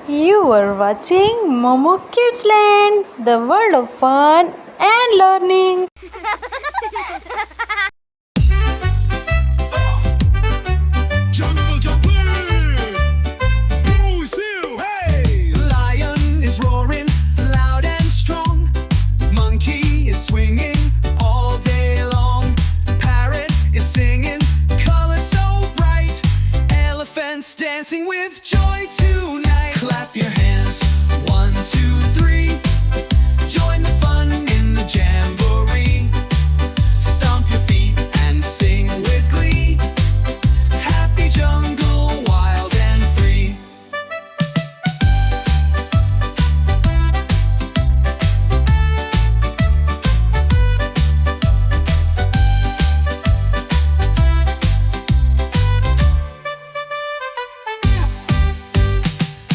You are watching Momo Kids Land, the world of fun and learning. Jungle Jamboree! Who's you? Hey! Lion is roaring loud and strong. Monkey is swinging all day long. Parrot is singing, colors so bright. Elephants dancing with joy tonight. Clap your hands, 1, 2, 3. Join the fun in the jamboree. Stomp your feet and sing with glee. Happy jungle, wild and free.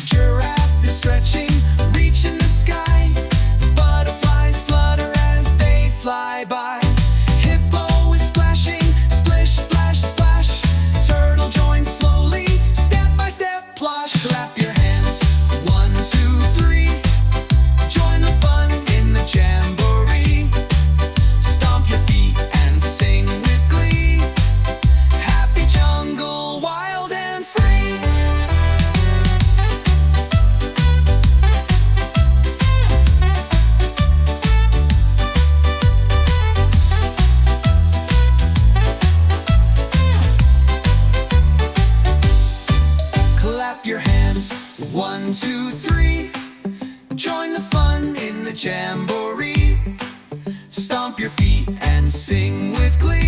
Giraffe is stretching, reaching the sky. Butterflies flutter as they fly by. Hippo is splashing, splish, splash, splash. Turtle joins slowly, step by step, plosh. Clap your hands, 1, 2, 3. Join the fun in the jamboree. Stomp your feet and sing with glee. Happy jungle, wild and free. Clap your hands, 1, 2, 3. Join the fun in the jamboree. Stomp your feet and sing with glee.